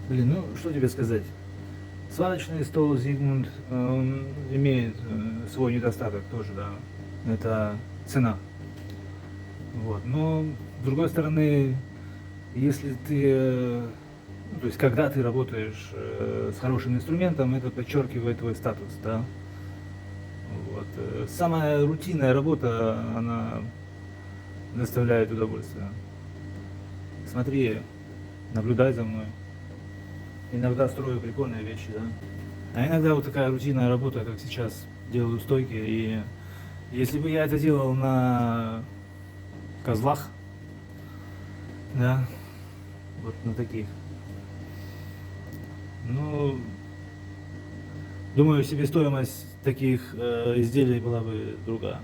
Блин, ну что тебе сказать? Сварочный стол Sigmund, он имеет свой недостаток тоже, да. Это цена. Вот. Но с другой стороны, если ты, ну, то есть когда ты работаешь с хорошим инструментом, это подчеркивает твой статус, да. Вот. Самая рутинная работа, она доставляет удовольствие. Смотри, наблюдай за мной. Иногда строю прикольные вещи, да. А иногда вот такая рутинная работа, как сейчас делаю стойки. И если бы я это делал на козлах, да, вот на таких, ну, думаю, себестоимость таких изделий была бы другая.